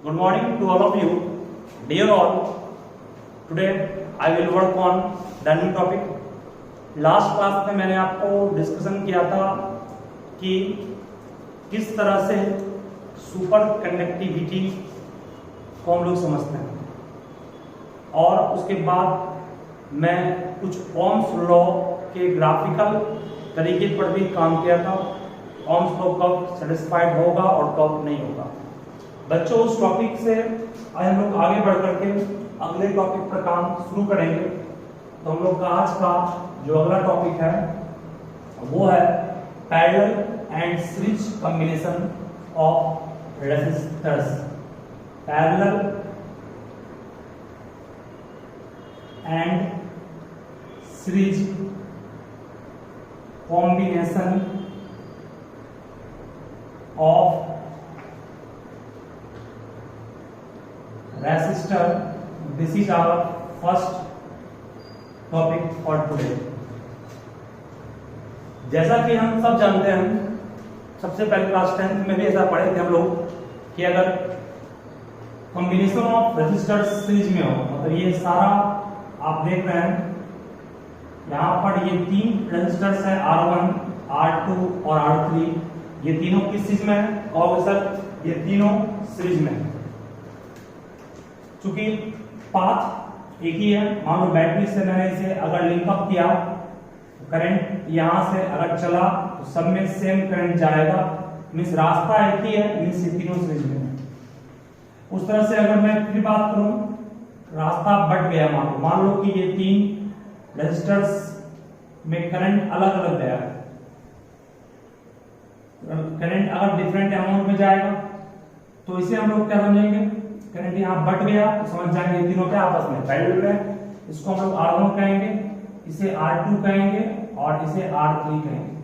Good morning to all of you. Dear all, today I will work on the new topic. Last class में मैंने आपको discussion किया था कि किस तरह से सुपर कंडक्टिविटी को हम लोग समझते हैं, और उसके बाद मैं कुछ ओम्स लॉ के ग्राफिकल तरीके पर भी काम किया था। ओम्स लॉ कब सेटिस्फाइड होगा और कब नहीं होगा। बच्चों, उस टॉपिक से आज हम लोग आगे बढ़ करके अगले टॉपिक पर काम शुरू करेंगे। तो हम लोग का आज का जो अगला टॉपिक है वो है parallel and series combination of resistors. Parallel and series combination of resistor. This is our first topic for today. जैसा कि हम सब जानते हैं, सबसे पहले क्लास 10th में भी ऐसा पढ़े थे हम लोग कि अगर कॉम्बिनेशन ऑफ रेजिस्टर्स सीरीज में हो, मतलब ये सारा आप देख रहे हैं यहाँ पर ये तीन रेजिस्टर्स है R1, R2 और R3। ये तीनों किस सीरीज में है? कहोगे सर ये तीनों सीरीज में है। चूंकि पाथ एक ही है, मान लो बैटरी से मैंने इसे अगर लिंकअप किया, करंट यहां से अगर चला तो सब में सेम करंट जाएगा, मींस रास्ता एक ही है, मींस ये तीनों सीरीज में है। उस तरह से अगर मैं फिर बात करूं, रास्ता बट गया, मान लो कि ये तीन रेजिस्टर्स में करंट अलग अलग गया है, करंट अगर डिफरेंट अमाउंट में जाएगा तो इसे हम लोग क्या समझेंगे? करंट यहाँ बढ़ गया तो समझ जाएंगे तीनों के आपस में पैरेलल है। इसको हम लोग R1 कहेंगे, इसे R2 कहेंगे और इसे R3 कहेंगे।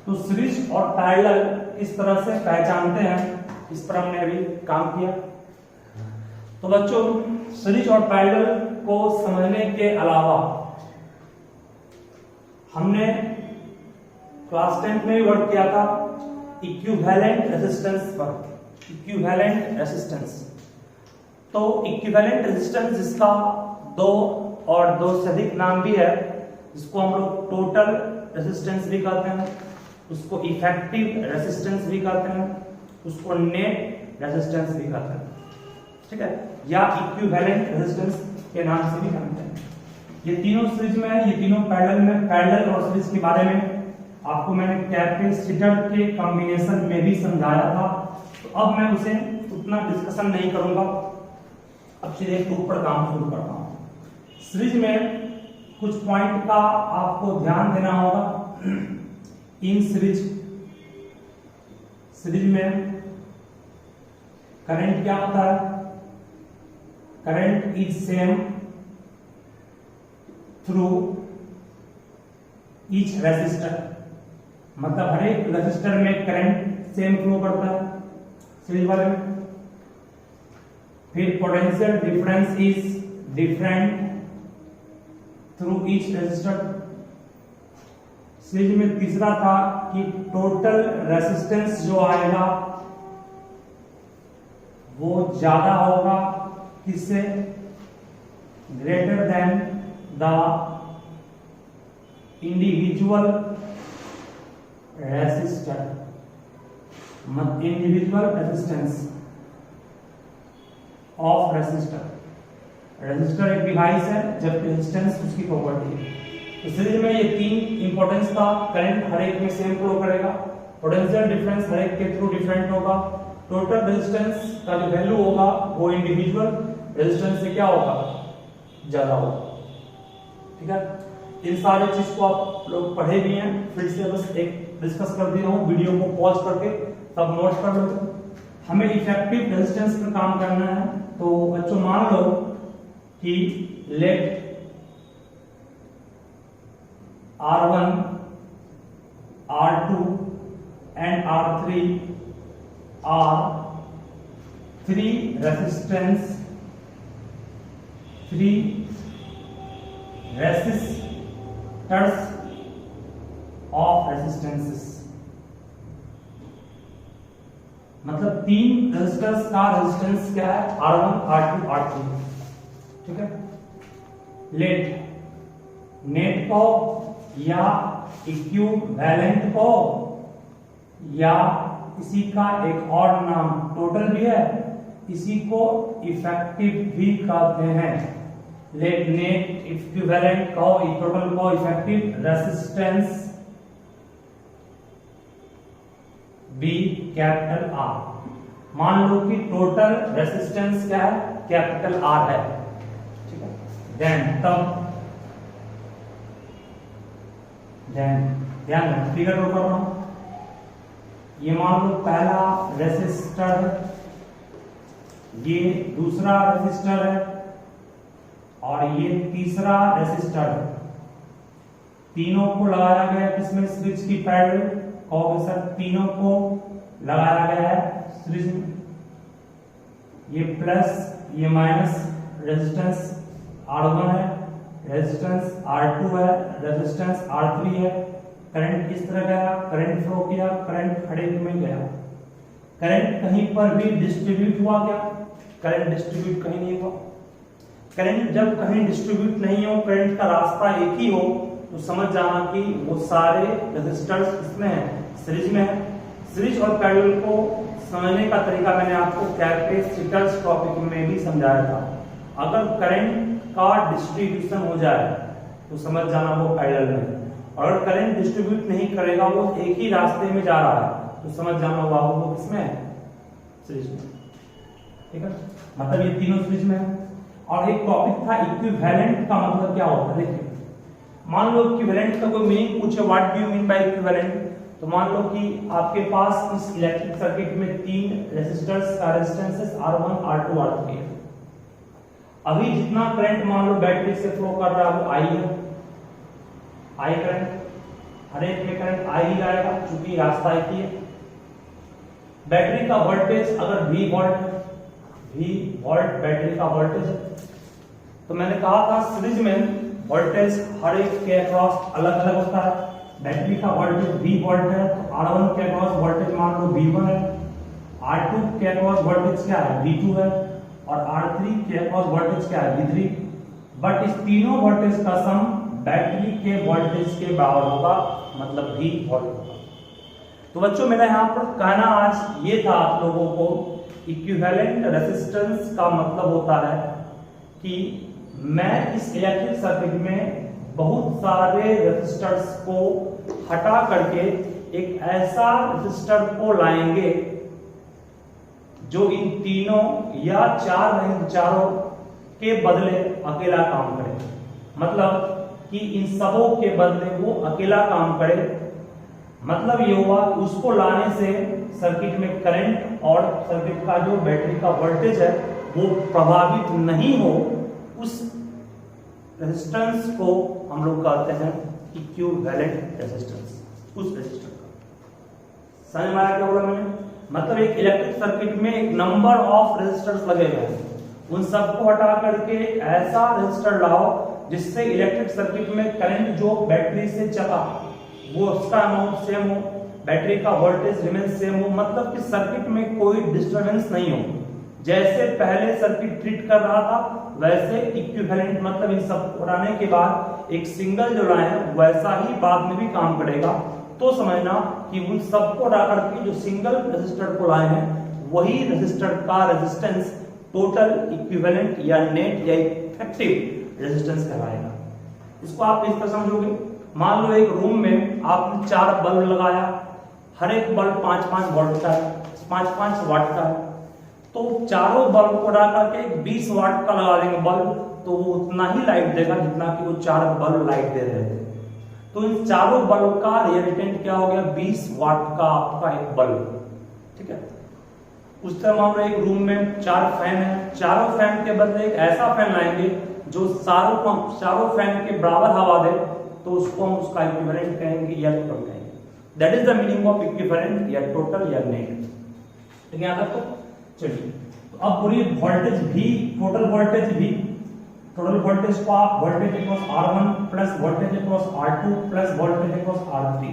तो सीरीज और पैरेलल इस तरह से पहचानते हैं, इस पर हमने अभी काम किया। तो बच्चों, सीरीज और पैरेलल को समझने के अलावा हमने क्लास 10 में भी वर्क किया था इक्विवेलेंट रेजिस्टेंस पर। इक्विवेलेंट रेजिस्टेंस, तो इक्विवेलेंट रेजिस्टेंस जिसका दो और दो से अधिक नाम भी है, जिसको हम लोग टोटल रेजिस्टेंस भी कहते हैं, उसको इफेक्टिव रेजिस्टेंस भी कहते हैं, उसको नेट रेजिस्टेंस भी कहते हैं, ठीक है, या इक्विवेलेंट रेजिस्टेंस के नाम से भी जानते हैं। ये तीनों सीरीज में है, ये तीनों पैरेलल में। पैरेलल और सीरीज के बारे में आपको मैंने कैपेसिटर के कॉम्बिनेशन में भी समझाया था, तो अब मैं उसे उतना डिस्कशन नहीं करूंगा। अब सीधे प्रूफ पर काम शुरू करता हूं। सीरीज में कुछ पॉइंट का आपको ध्यान देना होगा। इन सीरीज में करंट क्या होता है? Current is same through each resistor, मतलब हर एक रेजिस्टर में करंट सेम फ्लो करता है सीरीज वाले में। फिर potential difference is different through each resistor. Series में तीसरा था कि टोटल रेजिस्टेंस जो आएगा वो ज्यादा होगा, किससे? Greater than the individual resistor, individual resistance of resistor. Resistor एक डिवाइस है, जबकि रेजिस्टेंस उसकी प्रॉपर्टी है। तो सीरीज में ये तीन इंपॉर्टेंस था। करंट हर एक में सेम फ्लो करेगा, पोटेंशियल डिफरेंस हर एक के थ्रू डिफरेंट होगा, टोटल रेजिस्टेंस का जो वैल्यू होगा वो इंडिविजुअल रेजिस्टेंस से क्या होगा? ज्यादा होगा, ठीक है। इन सारे चीज को आप लोग पढ़े भी हैं, फिर से बस एक डिस्कस कर दे रहा हूं, वीडियो को पॉज करके सब नोट कर लो। हमें इफेक्टिव रेजिस्टेंस पर काम करना है। तो बच्चों मान लो कि late R1, R2 and R3 are three resistors of resistances, मतलब तीन रेजिस्टर्स का रेजिस्टेंस क्या है, R1 R2 R3, ठीक है। लेट नेट को या इक्विवेलेंट को या इसी का एक और नाम टोटल भी है, इसी को इफेक्टिव भी कहते हैं। लेट नेट इक्विवेलेंट को टोटल को effective resistance be capital R. मान लो कि टोटल रेजिस्टेंस क्या है, कैपिटल आर है, ठीक है। देन ध्यान रखना, फिगर ड्रॉ कर रहा हूं। ये मान लो पहला रेजिस्टर, ये दूसरा रेजिस्टर है और ये तीसरा रेजिस्टर है। तीनों को लगाया गया किसमें, स्विच की पैरेलल, और सर तीनों को लगाया गया है सीरीज में। ये प्लस ये माइनस, रेजिस्टेंस R1 है, रेजिस्टेंस R2 है, रेजिस्टेंस R3 है। करंट इस तरह गया, करंट फ्लो किया, करंट खड़े में गया। करंट कहीं पर भी डिस्ट्रीब्यूट हुआ क्या, करंट डिस्ट्रीब्यूट कहीं नहीं हुआ। करंट जब कहीं डिस्ट्रीब्यूट नहीं हो, करंट का रास्ता एक ही हो, तो समझ जाना कि वो सारे रेजिस्टर्स इसमें है, सीरीज में है। सीरीज और पैरेलल को समझने का तरीका मैंने आपको कैपेसिटर्स टॉपिक में भी समझाया था। अगर करंट का डिस्ट्रीब्यूशन हो जाए तो समझ जाना वो पैरेलल में, और अगर करंट डिस्ट्रीब्यूट नहीं करेगा, वो एक ही रास्ते में जा रहा है, तो समझ जाना वो किसमें है, सीरीज में, ठीक है। मतलब ये तीनों सीरीज में है। और एक टॉपिक था इक्विवेलेंट का मतलब क्या होता है। देखिए मान लो इक्विवेलेंट का कोई मीनिंग पूछे, what do you mean by equivalent, तो मान लो कि आपके पास इस इलेक्ट्रिक सर्किट में तीन रेजिस्टर्स का रेजिस्टेंसेस R1 R2 R3 है। अभी जितना करंट मान लो बैटरी से फ्लो कर रहा है वो I है, I करंट, हर एक में करंट I ही जाएगा क्योंकि रास्ता एक ही है। बैटरी का वोल्टेज अगर V वोल्ट बैटरी का वोल्टेज है, तो मैंने कहा था सीरीज में वोल्टेज हर एक के अक्रॉस अलग अलग होता है। बैटरी का वोल्टेज V वोल्ट है, तो R1 के अक्रॉस वोल्टेज मान लो V1 है, R2 के अक्रॉस वोल्टेज क्या है, V2 है, और R3 के अक्रॉस वोल्टेज क्या है, V3। बट इस तीनों वोल्टेज का सम बैटरी के वोल्टेज के बराबर होगा, मतलब V वोल्ट होगा। तो बच्चों मेरा यहाँ पर कहना आज ये था आप लोगों को, इक्विवेलेंट रेजिस्टेंस का मतलब होता है कि मैं इस इलेक्ट्रिक सर्किट में बहुत सारे रेजिस्टर्स को हटा करके एक ऐसा रेजिस्टर को लाएंगे जो इन तीनों या चारों के बदले अकेला काम करे। मतलब कि इन सबों के बदले वो अकेला काम करे। मतलब ये हुआ उसको लाने से सर्किट में करंट और सर्किट का जो बैटरी का वोल्टेज है वो प्रभावित नहीं हो। उस रेजिस्टेंस को हम लोग कहते हैं इक्विवेलेंट रेजिस्टेंस, उस रेजिस्टर का। समझ में आया क्या बोला मैंने? मतलब एक इलेक्ट्रिक सर्किट में एक नंबर ऑफ रेजिस्टर्स लगे हुए हैं, उन सबको हटा करके ऐसा रेजिस्टर लाओ जिससे इलेक्ट्रिक सर्किट में करंट जो बैटरी से चला वो उसका अमाउंट सेम हो, बैटरी का वोल्टेज रिमेन सेम हो। मतलब कि सर्किट में कोई डिस्टरबेंस नहीं हो। जैसे पहले सर्किट ट्रीट कर रहा था वैसे इक्विवेलेंट, मतलब इन सब उड़ाने के बाद एक सिंगल जो लाए हैं वैसा ही बाद में भी काम करेगा। तो समझना कि उन सबको हटा करके जो सिंगल रेजिस्टर को लाए हैं वही रेजिस्टर का रेजिस्टेंस टोटल इक्विवेलेंट या नेट या इफेक्टिव रेजिस्टेंस कहलाएगा। इसको आप इस तरह समझोगे, मान लो एक रूम में आपने 4 बल्ब लगाया, हर एक बल्ब 5-5 वोल्ट का है, 5-5 वाट का है। तो चारों बल्ब को डाल करके 20 वाट का लगा देंगे बल्ब, तो वो उतना ही लाइट देगा जितना कि वो 4 बल्ब लाइट दे रहे थे। तो इन चारों बल्ब का रिएक्टेंट क्या हो गया, 20 वाट का आपका एक बल्ब, ठीक है। उस तरह मान लो एक रूम में 4 फैन है, चारों फैन के बदले एक ऐसा फैन लाएंगे जो चारों फैन के बराबर हवा दे, तो उसको हम उसका इक्विवेलेंट कहेंगे या टोटल कहेंगे। That is the meaning of equivalent या टोटल या नेट। ठीक है, आपको चलिए तो अब पूरी वोल्टेज भी, टोटल वोल्टेज को आप voltage across R1 plus voltage across R2 plus voltage across R3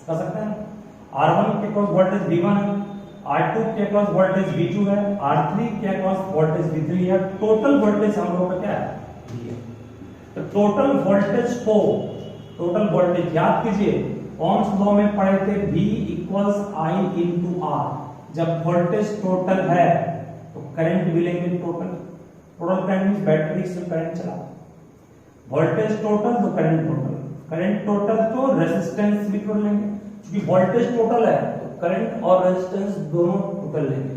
कर सकते हैं। R1 के अक्रॉस वोल्टेज V1 है, R2 के अक्रॉस वोल्टेज V2 है, R3 के अक्रॉस वोल्टेज V3 है, टोटल वोल्टेज हम लोग का क्या है V है। तो टोटल वोल्टेज याद कीजिए, ओम्स लॉ में पढ़े थे V equals I into R। जब वोल्टेज टोटल है तो करंट भी लेंगे टोटल करंट मींस बैटरी से करंट चला, वोल्टेज टोटल तो करंट टोटल तो रेजिस्टेंस भी टोटल लेंगे, क्योंकि वोल्टेज टोटल है तो करंट और रेजिस्टेंस दोनों टोटल लेंगे।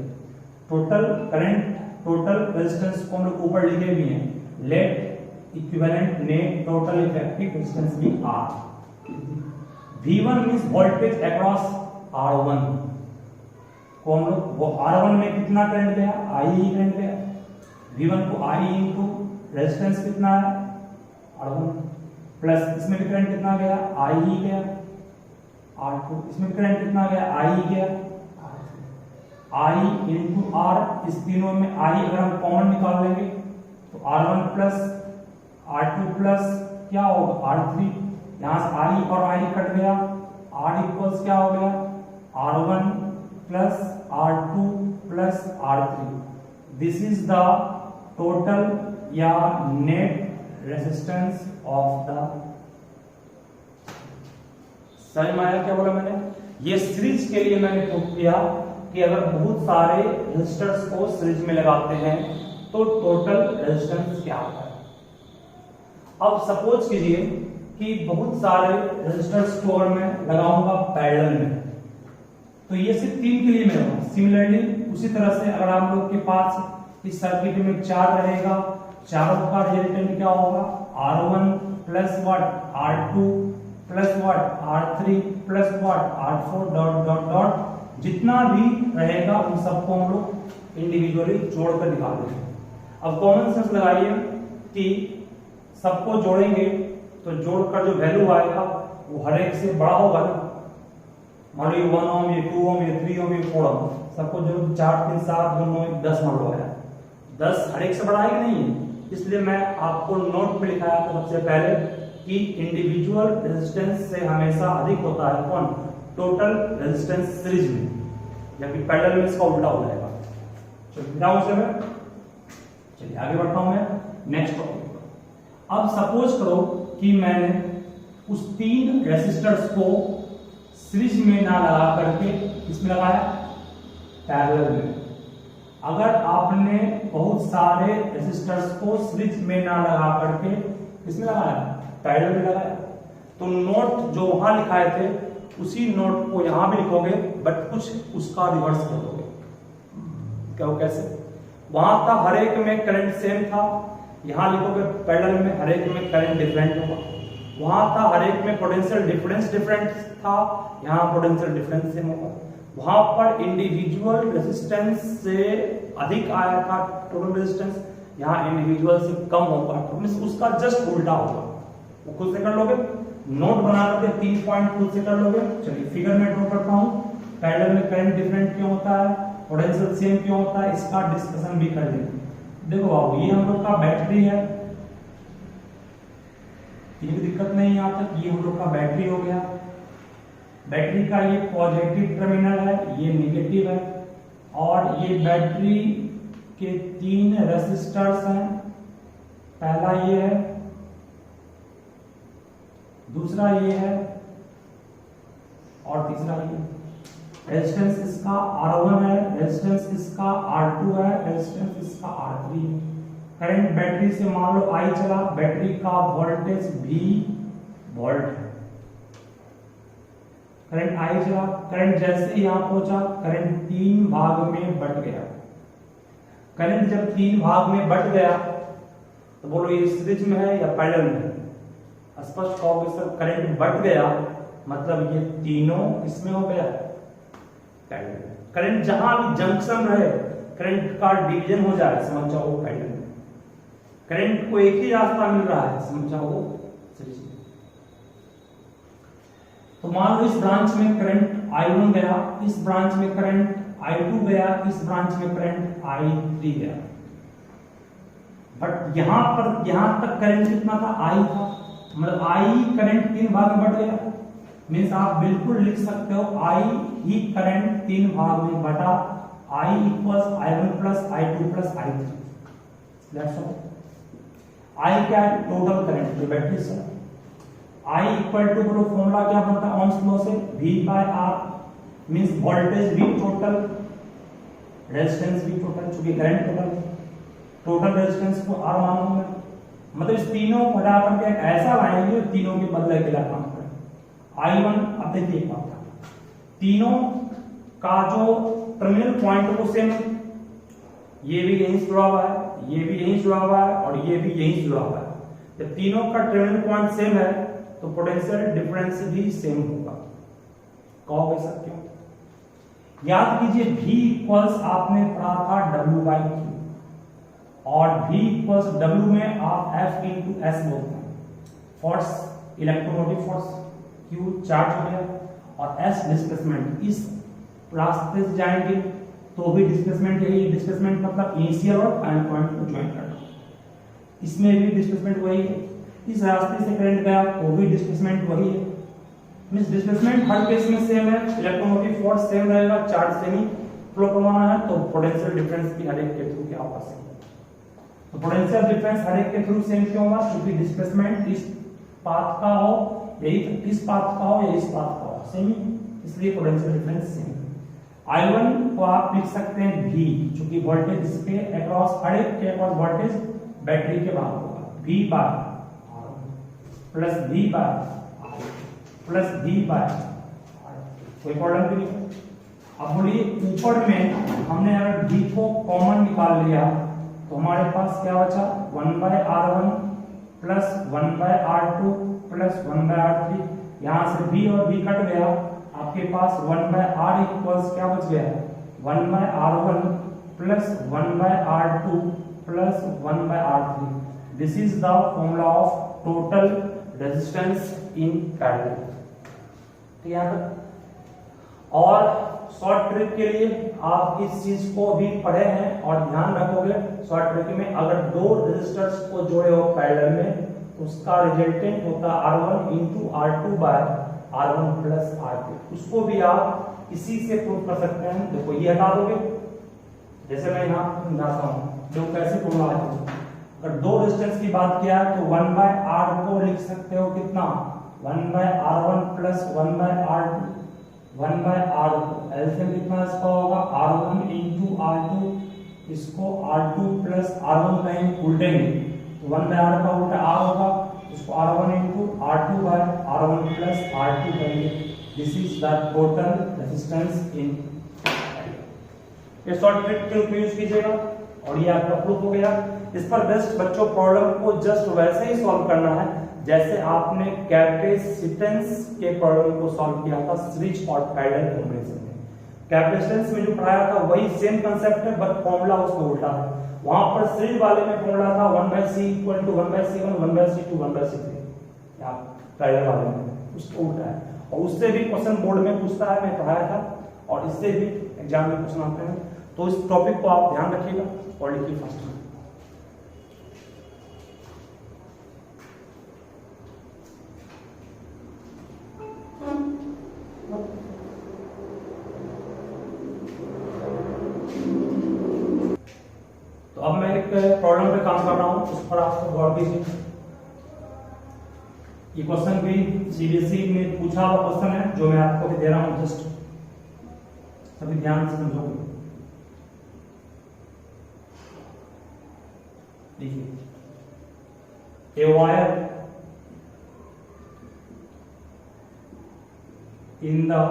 टोटल करंट टोटल रेजिस्टेंस को हम लोग ऊपर लिखे भी हैं, let equivalent net total effective resistance भी R। V1 means voltage across R1 को हम लोग वो R1 में कितना करंट गया I करंट गया, V1 को I इनटू रेजिस्टेंस कितना है R1 प्लस इसमें भी करंट कितना गया I गया R2, इसमें करंट कितना गया I गया I इनटू R। इस तीनों में I अगर हम कॉमन निकाल लेंगे तो R1 प्लस R2 प्लस क्या होगा R3, यहां से I और I कट गया, R इक्वल्स क्या हो गया R1 plus R2 plus R3। This is the total या नेट रेजिस्टेंस ऑफ द। समझ में आया क्या बोला मैंने? ये सीरीज के लिए मैंने प्रूव किया कि अगर बहुत सारे रेजिस्टर्स को सीरीज में लगाते हैं तो टोटल रेजिस्टेंस क्या होता है। अब सपोज कीजिए कि बहुत सारे रेजिस्टर्स को अगर मैं लगाऊंगा पैरेलल में, तो ये सिर्फ 3 के लिए मैं होगा। सिमिलरली उसी तरह से अगर आप लोग के पास इस सर्किट में 4 रहेगा, चारों का रिजल्टेंट क्या होगा R1 plus what R2 plus what R3 plus what R4 dot dot dot, जितना भी रहेगा उन सबको हम लोग इंडिविजुअली जोड़कर निकाल देंगे। अब कॉमन सेंस लगाइए कि सबको जोड़ेंगे तो जोड़कर जो वैल्यू आएगा वो हर एक से बड़ा होगा ना। मान लो 1 ओम, ये 2 ओम, ये 3 ओम, ये 4 ओम, सबको जो 4 3 7 2 9 10 मान लो है, 10 हर एक से बड़ा है कि नहीं है। इसलिए मैं आपको नोट में लिखाया था सबसे पहले कि इंडिविजुअल रेजिस्टेंस से हमेशा अधिक होता है कौन टोटल रेजिस्टेंस सीरीज में, जबकि पैरेलल में इसका उल्टा हो जाएगा। चलिए आगे बढ़ता हूं मैं नेक्स्ट टॉपिक पर। अब सपोज करो कि मैंने उस 3 रेजिस्टर्स को सीरीज में ना लगा करके इसमें लगाया पैरेलल में। अगर आपने बहुत सारे रेजिस्टर्स को सीरीज में ना लगा करके इसमें लगाया पैरेलल में लगाया, तो नोट जो वहां लिखाए थे उसी नोट को यहां भी लिखोगे, बट कुछ उसका रिवर्स कर दोगे। क्या कैसे? वहां था हर एक में करंट सेम था, यहां लिखोगे पैरेलल में हर एक में करंट डिफरेंट होगा। वहां था हर एक में पोटेंशियल डिफरेंस डिफरेंट था, यहां पोटेंशियल डिफरेंस सेम होगा। वहां पर इंडिविजुअल रेजिस्टेंस से अधिक आया था टोटल रेजिस्टेंस, यहां इंडिविजुअल से कम होगा, तो मींस उसका जस्ट उल्टा होगा। वो खुद से कर लोगे, नोट बना करके 3 पॉइंट खुद से कर लोगे। चलिए फिगर में ड्रॉ करता हूं, पैरेलल में करंट डिफरेंट क्यों होता है, पोटेंशियल सेम क्यों होता है, इसका डिस्कशन भी कर लेंगे। देखो बाबू, ये हम लोग का बैटरी है, ये दिक्कत नहीं यहाँ तक, ये हम लोग का बैटरी हो गया। बैटरी का ये पॉजिटिव टर्मिनल है, ये नेगेटिव है, और ये बैटरी के 3 रेसिस्टर्स हैं। पहला ये है, दूसरा ये है, और तीसरा ये। रेजिस्टेंस इसका R1 है, रेजिस्टेंस इसका R2 है, रेजिस्टेंस इसका R3 है। करंट बैटरी से मान लो I चला, बैटरी का वोल्टेज V वोल्ट है। करंट I चला, करंट जैसे ही यहां पहुंचा, करंट 3 भाग में बट गया। करंट जब 3 भाग में बट गया तो बोलो ये सीरीज में है या पैरेलल में? स्पष्ट कहोगे सर करंट बट गया मतलब ये तीनों इसमें हो गया पैरेलल। करंट जहां भी जंक्शन रहे, करंट का डिवीजन हो जाए, समझ जाओ पैरेलल। करंट को एक ही रास्ता मिल रहा है, समझ जाओ सीरीज में। तो मान लो इस ब्रांच में करंट I1 गया, इस ब्रांच में करंट I2 गया, इस ब्रांच में करंट I3 गया। बट यहां तक करंट कितना था I था, मतलब I करंट 3 भाग में बट गया। मीन्स आप बिल्कुल लिख सकते हो आई ही करंट 3 भाग में बटा I equals I1 plus I2 plus I3। That's all. I क्या है? टोटल करंट जो बैटरी से। आई इक्वल टू फॉर्मूला क्या बनता है ओम्स लॉ से? V by R means voltage भी टोटल, रेजिस्टेंस भी टोटल, चूंकि करंट टोटल है, टोटल रेजिस्टेंस को R मानूंगा। मतलब इस तीनों को हटा करके एक ऐसा लाएंगे तीनों के बदले के लिए काम करें। I1 अब देखिए एक बात, तीनों का जो टर्मिनल पॉइंट वो सेम है, ये भी यहीं से जुड़ा हुआ है, ये भी यहीं से जुड़ा हुआ है और ये भी यहीं से जुड़ा हुआ है। जब तीनों का टर्मिनल पॉइंट सेम है तो पोटेंशियल डिफरेंस भी सेम होगा। कहोगे सर क्यों? याद कीजिए V इक्वल्स आपने पढ़ा था W बाई Q और V इक्वल्स W में आप F इंटू S बोलते हैं। Force electromotive force, Q charge हो गया और S डिस्प्लेसमेंट। इस रास्ते से जाएंगे तो भी डिस्प्लेसमेंट यही है। डिस्प्लेसमेंट मतलब इनिशियल और फाइनल पॉइंट को ज्वाइन करना। इसमें भी डिस्प्लेसमेंट वही है। इस रास्ते से करंट गया तो भी डिस्प्लेसमेंट वही है। मींस डिस्प्लेसमेंट हर केस में सेम है, इलेक्ट्रोमोटिव फोर्स सेम रहेगा, चार्ज सेम ही फ्लो करवाना है, तो पोटेंशियल डिफरेंस भी हर एक के थ्रू क्या होगा सेम। तो पोटेंशियल डिफरेंस हर एक के थ्रू सेम क्यों होगा? क्योंकि डिस्प्लेसमेंट इस पाथ का हो, यही इस पाथ का हो या इस पाथ का हो, सेम ही, इसलिए पोटेंशियल डिफरेंस सेम। I1 को आप लिख सकते हैं V, क्योंकि वोल्टेज इसके अक्रॉस हर एक के अक्रॉस वोल्टेज बैटरी के बाहर होगा। V by plus V by plus V by, कोई प्रॉब्लम भी नहीं। अब बोलिए ऊपर में हमने अगर V को कॉमन निकाल लिया तो हमारे पास क्या बचा? 1 by R1 plus 1 by R2 plus 1 by R3। यहां से V और V कट गया, आपके पास 1 बाय R इक्वल्स क्या बच गया? 1 by R1 plus 1 by R2 plus 1 by R3। This is the formula of total resistance in parallel. ठीक है। और शॉर्ट ट्रिक के लिए आप इस चीज को भी पढ़े हैं और ध्यान रखोगे। शॉर्ट ट्रिक में अगर दो रेजिस्टर्स को जोड़े हो पैरेलल में, उसका रिजल्टेंट होता है R1 into R2 bye R1 plus R2। उसको भी आप इसी से प्रूव कर सकते हैं। देखो ये हटा दोगे, जैसे मैं यहाँ समझाता हूँ जो कैसे प्रूव है। अगर दो रेजिस्टेंस की बात किया है तो 1 बाय R को लिख सकते हो कितना? 1 by R1 plus 1 by R2, 1 by R2। LCM कितना इसका होगा? R1 इंटू R2, इसको R2 प्लस R1 कहेंगे, उल्टेंगे तो 1 बाय R का उल्टा R होगा, इसको R1 into R2 bye R1 plus R2 कहेंगे। This is the total resistance इन। ये शॉर्ट ट्रिक के रूप में यूज कीजिएगा और ये आपका प्रूफ हो गया। इस पर बेस्ट बच्चों प्रॉब्लम को जस्ट वैसे ही सॉल्व करना है जैसे आपने कैपेसिटेंस के प्रॉब्लम को सॉल्व किया था सीरीज और पैरेलल कॉम्बिनेशन में। कैपेसिटेंस में जो पढ़ाया था वही सेम कांसेप्ट है, बट फॉर्मूला उसका उल्टा है। वहां पर सीरीज वाले में फॉर्मूला था 1/c equal to 1/c1 1/c2 1/c3। आप पैरेलल वाले में उसको उल्टा है और उससे भी क्वेश्चन बोर्ड में पूछता है, मैं पढ़ाया था, और इससे भी एग्जाम में क्वेश्चन आते हैं। तो इस टॉपिक को आप ध्यान रखिएगा और लिखिए फास्ट में। तो अब मैं एक प्रॉब्लम पे काम कर रहा हूं, उस पर आप गौर कीजिए। ये क्वेश्चन भी सीबीएसई में पूछा हुआ क्वेश्चन है जो मैं आपको भी दे रहा हूं, जस्ट सभी ध्यान से समझोगे। देखिए, a wire in the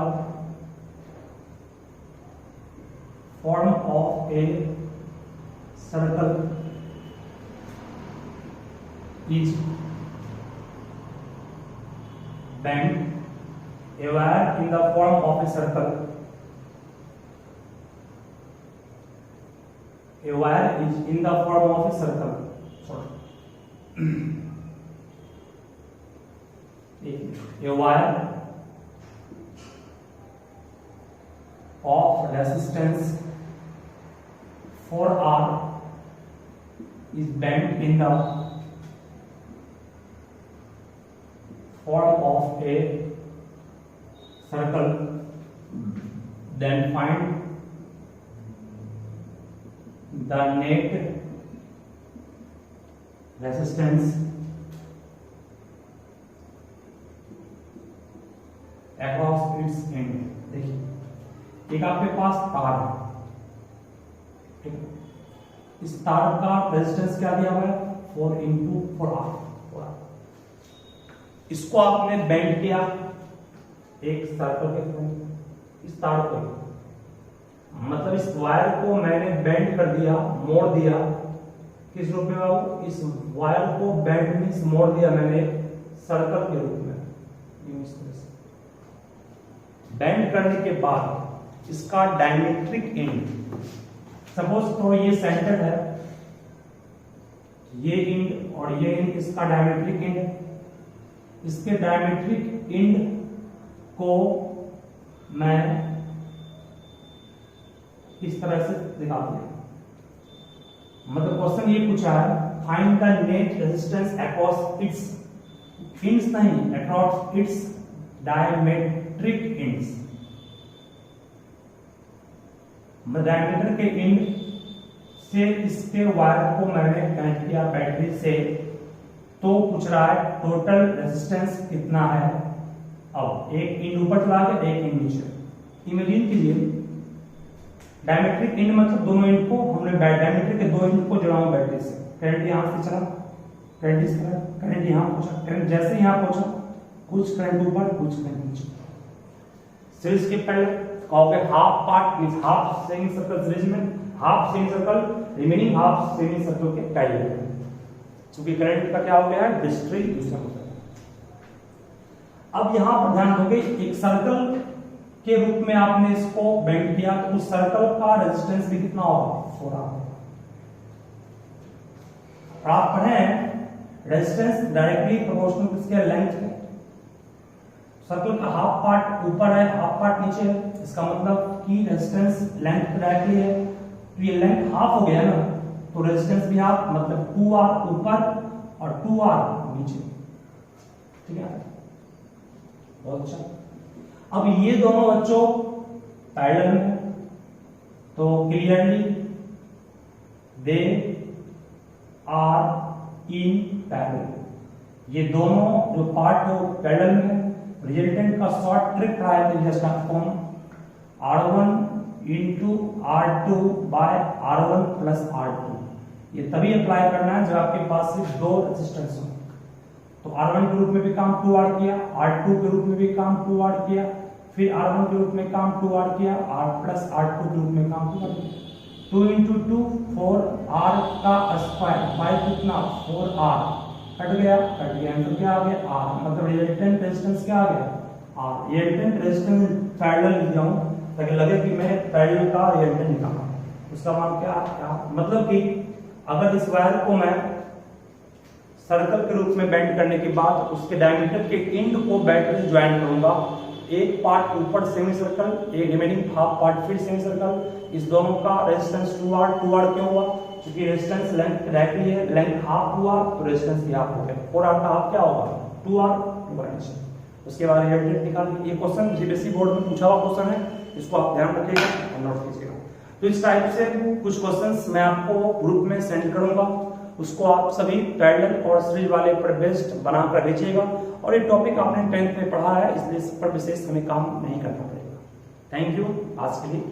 form of a circle is bent. A wire in the form of a circle. A wire is in the form of a circle. Sorry. A wire of resistance 4R is bent in the form of a circle, then find the net resistance across its end। देखिए एक आपके पास तार है, ठीक है, इस तार का रेजिस्टेंस क्या दिया हुआ है 4 into 4R। इसको आपने बेंड किया एक सर्कल के थ्रू, इस तार को, मतलब इस वायर को मैंने बेंड कर दिया, मोड़ दिया, किस रूप में बाबू, इस वायर को बेंड मींस मोड़ दिया मैंने सर्कल के रूप में। बेंड करने के बाद इसका डायमेट्रिक एंड, सपोज तो ये सेंटर है, ये एंड और ये एंड इसका डायमेट्रिक एंड है, इसके डायमेट्रिक एंड को मैं इस तरह से दिखा दिया। मतलब क्वेश्चन ये पूछा है find the net resistance across its ends, नहीं across its diametric ends. Diameter के एंड से इसके वायर को मैंने कनेक्ट किया बैटरी से, तो पूछ रहा है टोटल रेजिस्टेंस कितना है। अब एक एंड ऊपर चला गया, एक एंड नीचे। इमेजिन कीजिए डायमेट्रिक एंड मतलब दोनों एंड को हमने डायमीटर के दो एंड को जुड़ा बैटरी से। करंट यहां से चला, करंट इस तरह, करंट यहां पहुंचा, करंट जैसे यहां पहुंचा कुछ करंट ऊपर कुछ करंट नीचे। सीरीज के पहले कहोगे half part means half semi circle series में, half semi circle remaining half semi circle के पैरेलल। क्योंकि करंट का क्या हो गया है डिस्ट्री दूसरा होता है। अब यहां पर ध्यान दोगे एक सर्कल के रूप में आपने इसको बेंड किया, तो उस सर्कल का रेजिस्टेंस भी कितना होगा 4R। आप पढ़े रेजिस्टेंस डायरेक्टली प्रोपोर्शनल किसके लेंथ है। सर्कल का हाफ पार्ट ऊपर है, हाफ पार्ट नीचे है, इसका मतलब कि रेजिस्टेंस लेंथ डायरेक्टली है। तो ये लेंथ हाफ हो गया ना, तो रेजिस्टेंस भी हाफ, मतलब 2R ऊपर और 2R नीचे। ठीक है, बहुत अच्छा। अब ये दोनों बच्चों पैरेलल में, तो clearly they are in parallel. ये दोनों जो पार्ट है वो पैरेलल में। रिजल्टेंट का शॉर्ट ट्रिक रहा है, तो just form R1 into R2 by R1 plus R2। ये तभी अप्लाई करना है जब आपके पास सिर्फ दो रेजिस्टेंस हो। तो R1 के रूप में भी काम 2R किया, R2 के रूप में भी काम 2R किया, फिर R1 के रूप में काम 2R किया, R प्लस R2 के रूप में काम 2R किया। 2 into 2 4R का स्क्वायर, 5 कितना 4R, कट गया, आंसर क्या आ गया R। मतलब रिजल्टेंट रेजिस्टेंस क्या आ गया R। रिजल्टेंट रेजिस्टेंस पैरेलल लिख जाऊं ताकि लगे कि मैं पैरेलल का रिजल्टेंट निकाला। उसका मान क्या, मतलब कि अगर इस वायर को मैं सर्कल के रूप में बेंड करने के बाद उसके डायमीटर के एंड को बैटरी से ज्वाइन करूंगा, एक पार्ट ऊपर सेमी सर्कल, एक रिमेनिंग हाफ पार्ट फिर सेमी सर्कल, इस दोनों का रेजिस्टेंस 2R। 2R क्यों हुआ, क्योंकि रेजिस्टेंस लेंथ डायरेक्टली है, लेंथ हाफ हुआ तो रेजिस्टेंस भी हाफ हो गया। 4R का हाफ क्या होगा 2R। उसके बाद रिजल्टेंट निकाल। ये क्वेश्चन जीपीएससी बोर्ड में पूछा हुआ क्वेश्चन है, इसको आप ध्यान रखिएगा और नोट कीजिएगा। तो इस टाइप से कुछ क्वेश्चंस मैं आपको ग्रुप में सेंड करूंगा, उसको आप सभी पैरेलल और सीरीज वाले पर बेस्ड बनाकर भेजिएगा। और ये टॉपिक आपने 10th में पढ़ा है, इसलिए इस पर विशेष हमें काम नहीं करना पड़ेगा। थैंक यू, आज के लिए।